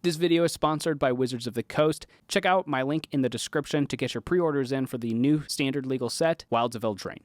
This video is sponsored by Wizards of the Coast. Check out my link in the description to get your pre-orders in for the new standard legal set, Wilds of Eldraine.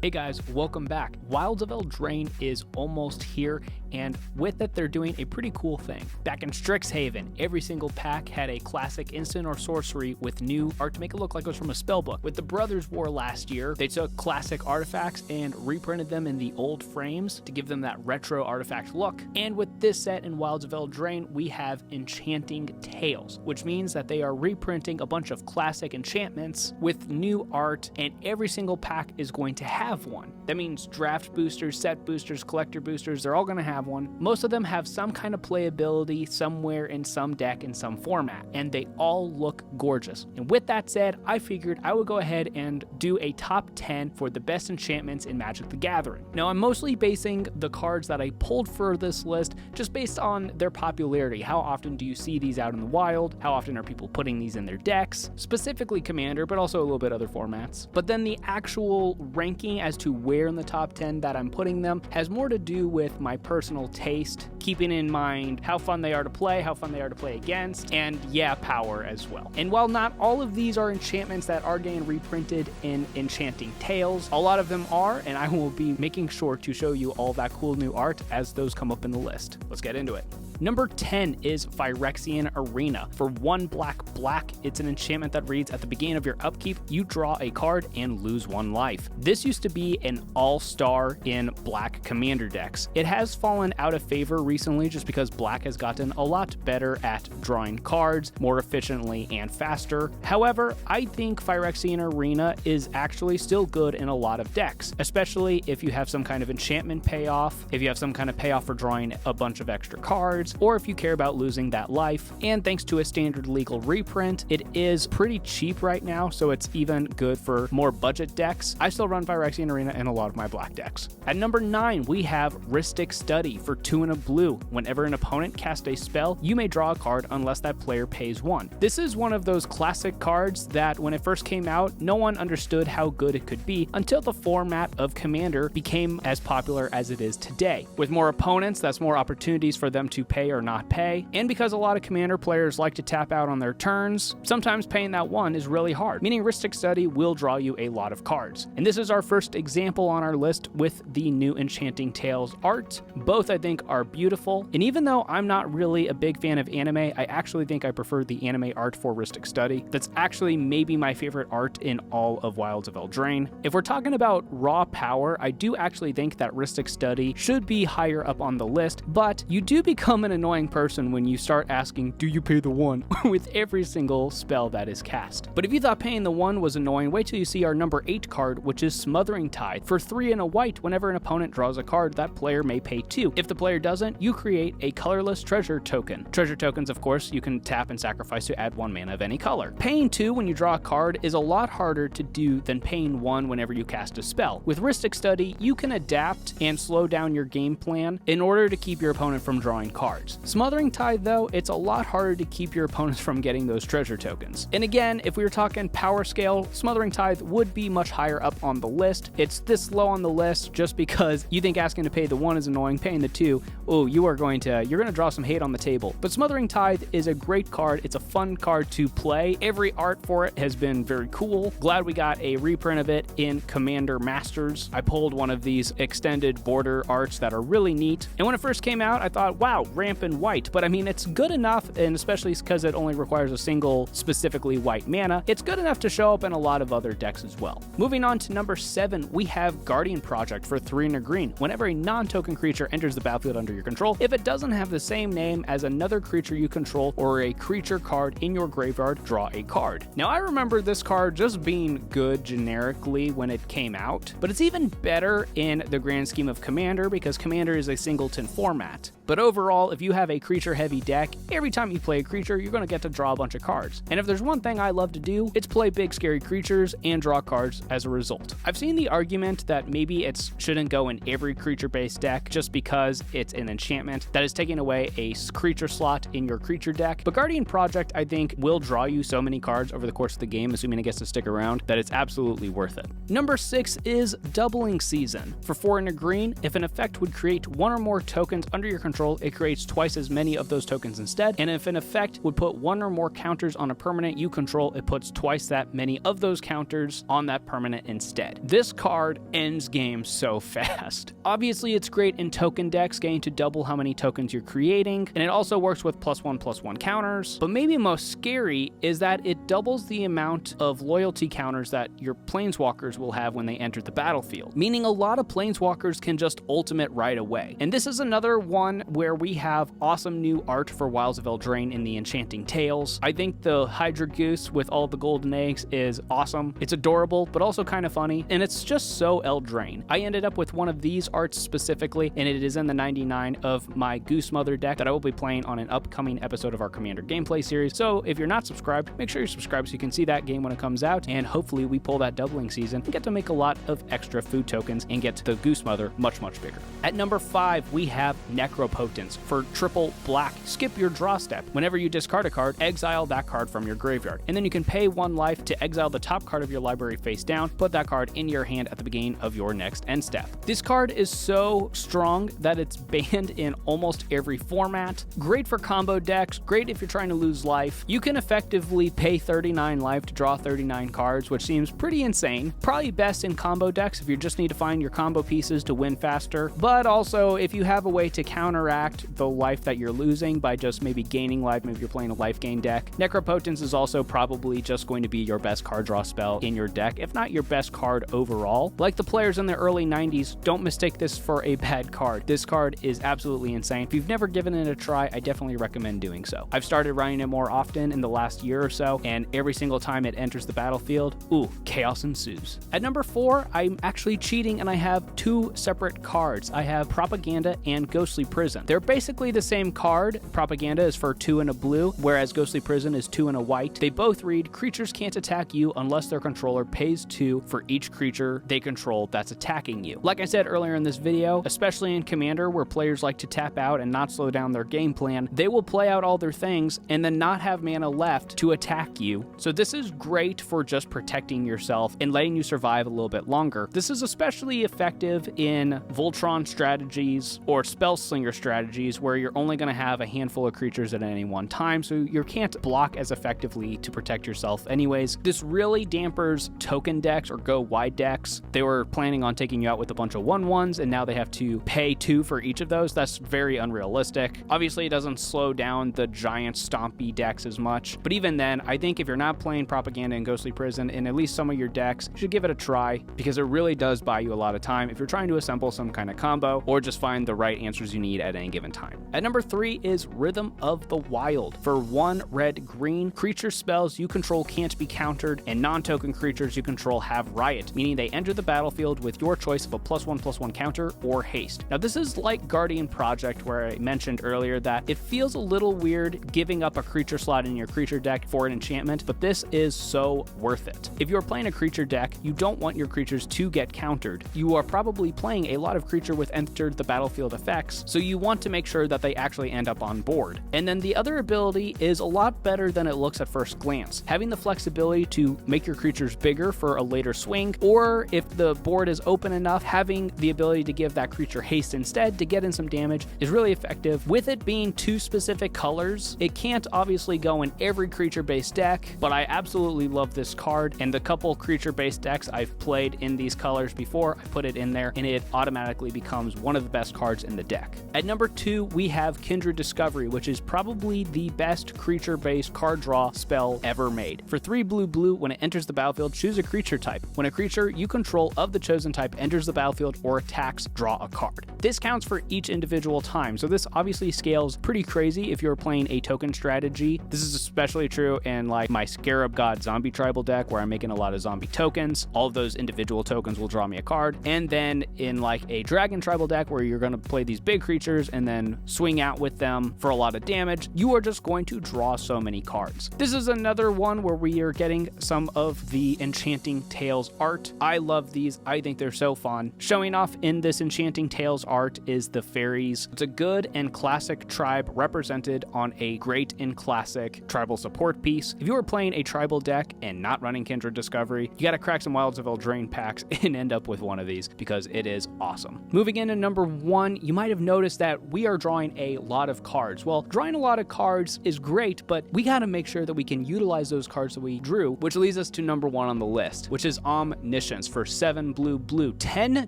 Hey guys, welcome back. Wilds of Eldraine is almost here, and with it, they're doing a pretty cool thing. Back in Strixhaven, every single pack had a classic instant or sorcery with new art to make it look like it was from a spellbook. With the Brothers War last year, they took classic artifacts and reprinted them in the old frames to give them that retro artifact look. And with this set in Wilds of Eldraine, we have Enchanting Tales, which means that they are reprinting a bunch of classic enchantments with new art, and every single pack is going to have one. That means draft boosters, set boosters, collector boosters, they're all going to have one. Most of them have some kind of playability somewhere in some deck in some format, and they all look gorgeous. And with that said, I figured I would go ahead and do a top 10 for the best enchantments in Magic the Gathering. Now, I'm mostly basing the cards that I pulled for this list just based on their popularity. How often do you see these out in the wild? How often are people putting these in their decks? Specifically Commander, but also a little bit other formats. But then the actual ranking as to where in the top 10 that I'm putting them has more to do with my personal taste, keeping in mind how fun they are to play, how fun they are to play against, and yeah, power as well. And while not all of these are enchantments that are getting reprinted in Enchanting Tales, a lot of them are, and I will be making sure to show you all that cool new art as those come up in the list. Let's get into it. Number 10 is Pyroxian Arena. For 1 black, it's an enchantment that reads, at the beginning of your upkeep, you draw a card and lose 1 life. This used to be an all-star in black commander decks. It has fallen out of favor recently just because black has gotten a lot better at drawing cards more efficiently and faster. However, I think Pyroxian Arena is actually still good in a lot of decks, especially if you have some kind of enchantment payoff, if you have some kind of payoff for drawing a bunch of extra cards, or if you care about losing that life. And thanks to a standard legal reprint, it is pretty cheap right now, so it's even good for more budget decks. I still run Pyroxian Arena in a lot of my black decks. At number 9, we have Rustic Study. For 2 and a blue, whenever an opponent casts a spell, you may draw a card unless that player pays 1. This is one of those classic cards that when it first came out, no one understood how good it could be until the format of Commander became as popular as it is today. With more opponents, that's more opportunities for them to pay or not pay, and because a lot of Commander players like to tap out on their turns, sometimes paying that 1 is really hard, meaning Rustic Study will draw you a lot of cards. And this is our first example on our list with the new Enchanting Tales art. Both I think are beautiful, and even though I'm not really a big fan of anime, I actually think I prefer the anime art for Rustic Study. That's actually maybe my favorite art in all of Wilds of Eldraine. If we're talking about raw power, I do actually think that Rustic Study should be higher up on the list, but you do become an annoying person when you start asking, do you pay the 1 with every single spell that is cast. But if you thought paying the 1 was annoying, wait till you see our number 8 card, which is Smothering Tithe. For 3 and a white, whenever an opponent draws a card, that player may pay 2. If the player doesn't, you create a colorless treasure token. Treasure tokens, of course, you can tap and sacrifice to add 1 mana of any color. Paying 2 when you draw a card is a lot harder to do than paying 1 whenever you cast a spell. With Rustic Study, you can adapt and slow down your game plan in order to keep your opponent from drawing cards. Smothering Tithe, though, it's a lot harder to keep your opponents from getting those treasure tokens. And again, if we were talking power scale, Smothering Tithe would be much higher up on the list. It's this low on the list just because you think asking to pay the 1 is annoying, paying the 2, oh, you're going to draw some hate on the table. But Smothering Tithe is a great card. It's a fun card to play. Every art for it has been very cool. Glad we got a reprint of it in Commander Masters. I pulled one of these extended border arts that are really neat. And when it first came out, I thought, wow, rampant white. But I mean, it's good enough, and especially because it only requires a single specifically white mana, it's good enough to show up in a lot of other decks as well. Moving on to number 7, we have Guardian Project. For 3 and a green. Whenever a non-token creature enters the battlefield under your control, if it doesn't have the same name as another creature you control or a creature card in your graveyard, draw a card. Now, I remember this card just being good generically when it came out, but it's even better in the grand scheme of Commander because Commander is a singleton format. But overall, if you have a creature-heavy deck, every time you play a creature, you're going to get to draw a bunch of cards. And if there's one thing I love to do, it's play big, scary creatures and draw cards as a result. I've seen the argument that maybe it shouldn't go in every creature-based deck just because it's an enchantment that is taking away a creature slot in your creature deck. But Guardian Project, I think, will draw you so many cards over the course of the game, assuming it gets to stick around, that it's absolutely worth it. Number 6 is Doubling Season. For 4 and a green, if an effect would create 1 or more tokens under your control, it creates creates twice as many of those tokens instead, and if an effect would put one or more counters on a permanent you control, it puts twice that many of those counters on that permanent instead. This card ends games so fast. Obviously, it's great in token decks, getting to double how many tokens you're creating, and it also works with +1/+1 counters, but maybe most scary is that it doubles the amount of loyalty counters that your planeswalkers will have when they enter the battlefield, meaning a lot of planeswalkers can just ultimate right away. And this is another one where we have awesome new art for Wilds of Eldraine in the Enchanting Tales. I think the Hydra Goose with all the golden eggs is awesome. It's adorable, but also kind of funny, and it's just so Eldraine. I ended up with one of these arts specifically, and it is in the 99 of my Goose Mother deck that I will be playing on an upcoming episode of our Commander gameplay series. So if you're not subscribed, make sure you're subscribed so you can see that game when it comes out, and hopefully we pull that doubling season and get to make a lot of extra food tokens and get the Goose Mother much bigger. At number 5, we have Necropotence for triple black. Skip your draw step. Whenever you discard a card, exile that card from your graveyard, and then you can pay 1 life to exile the top card of your library face down, put that card in your hand at the beginning of your next end step. This card is so strong that it's banned in almost every format. Great for combo decks, great if you're trying to lose life. You can effectively pay 39 life to draw 39 cards, which seems pretty insane. Probably best in combo decks if you just need to find your combo pieces to win faster, but also if you have a way to counteract the life that you're losing by just maybe gaining life, maybe you're playing a life gain deck. Necropotence is also probably just going to be your best card draw spell in your deck, if not your best card overall. Like the players in the early 90s, don't mistake this for a bad card. This card is absolutely insane. If you've never given it a try, I definitely recommend doing so. I've started running it more often in the last year or so, and every single time it enters the battlefield, ooh, chaos ensues. At number 4, I'm actually cheating and I have 2 separate cards. I have Propaganda and Ghostly Prison. They're basically the same card. Propaganda is for 2 and a blue, whereas Ghostly Prison is 2 and a white. They both read, creatures can't attack you unless their controller pays 2 for each creature they control that's attacking you. Like I said earlier in this video, especially in Commander where players like to tap out and not slow down their game plan, they will play out all their things and then not have mana left to attack you. So this is great for just protecting yourself and letting you survive a little bit longer. This is especially effective in Voltron strategies or Spellslinger strategies where you're only going to have a handful of creatures at any one time, so you can't block as effectively to protect yourself anyways. This really dampers token decks or go wide decks. They were planning on taking you out with a bunch of 1/1s, and now they have to pay 2 for each of those. That's very unrealistic. Obviously, it doesn't slow down the giant stompy decks as much, but even then, I think if you're not playing Propaganda and Ghostly Prison in at least some of your decks, you should give it a try because it really does buy you a lot of time if you're trying to assemble some kind of combo or just find the right answers you need at any given time. At number 3 is Rhythm of the Wild. For 1 red-green, creature spells you control can't be countered, and non-token creatures you control have Riot, meaning they enter the battlefield with your choice of a +1/+1 counter or haste. Now this is like Guardian Project, where I mentioned earlier that it feels a little weird giving up a creature slot in your creature deck for an enchantment, but this is so worth it. If you're playing a creature deck, you don't want your creatures to get countered. You are probably playing a lot of creature with entered the battlefield effects, so you want to make sure that they actually end up on board. And then the other ability is a lot better than it looks at first glance. Having the flexibility to make your creatures bigger for a later swing, or if the board is open enough, having the ability to give that creature haste instead to get in some damage is really effective. With it being 2 specific colors, it can't obviously go in every creature-based deck, but I absolutely love this card, and the couple creature-based decks I've played in these colors before, I put it in there, and it automatically becomes one of the best cards in the deck. At number 2, we have Kindred Discovery, which is probably the best creature-based card draw spell ever made. For 3 blue, when it enters the battlefield, choose a creature type. When a creature you control of the chosen type enters the battlefield or attacks, draw a card. This counts for each individual time, so this obviously scales pretty crazy if you're playing a token strategy. This is especially true in like my Scarab God zombie tribal deck where I'm making a lot of zombie tokens. All of those individual tokens will draw me a card. And then in like a dragon tribal deck where you're going to play these big creatures and then swing out with them for a lot of damage, you are just going to draw so many cards. This is another one where we are getting some of the Enchanting Tales art. I love these. I think they're so fun. Showing off in this Enchanting Tales art is the fairies. It's a good and classic tribe represented on a great and classic tribal support piece. If you are playing a tribal deck and not running Kindred Discovery, you gotta crack some Wilds of Eldraine packs and end up with one of these because it is awesome. Moving into number 1, you might have noticed that we are drawing a lot of cards. Well, drawing a lot of cards is great, but we gotta make sure that we can utilize those cards that we drew, which leads us to number 1 on the list, which is Omniscience for 7 blue, 10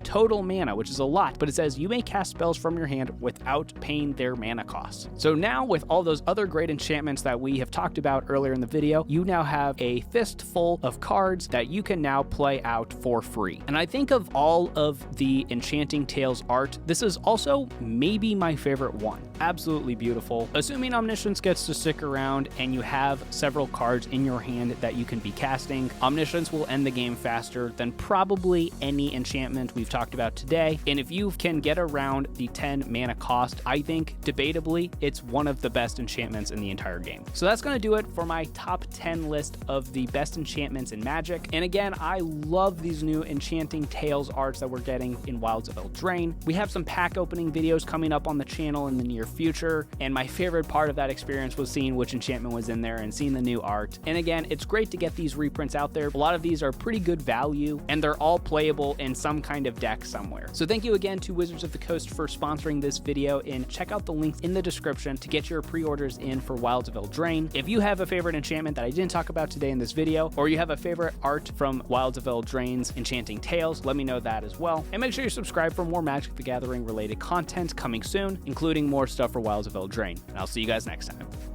total mana, which is a lot, but it says you may cast spells from your hand without paying their mana costs. So now with all those other great enchantments that we have talked about earlier in the video, you now have a fistful of cards that you can now play out for free. And I think of all of the Enchanting Tales art, this is also maybe my favorite one. Absolutely beautiful. Assuming Omniscience gets to stick around and you have several cards in your hand that you can be casting, Omniscience will end the game faster than probably any enchantment we've talked about today. And if you can get around the 10 mana cost, I think debatably it's one of the best enchantments in the entire game. So that's going to do it for my top 10 list of the best enchantments in Magic. And again, I love these new Enchanting Tales arts that we're getting in Wilds of Eldraine. We have some pack opening videos coming up on the channel in the near future, and my favorite part of that experience was seeing which enchantment was in there and seeing the new art. And again, it's great to get these reprints out there. A lot of these are pretty good value, and they're all playable in some kind of deck somewhere. So thank you again to Wizards of the Coast for sponsoring this video, and check out the links in the description to get your pre-orders in for Wilds of Eldraine. If you have a favorite enchantment that I didn't talk about today in this video, or you have a favorite art from Wilds of Eldraine's Enchanting Tales, let me know that as well. And make sure you subscribe for more Magic the Gathering related content coming soon, including more stuff for Wilds of Eldraine. And I'll see you guys next time.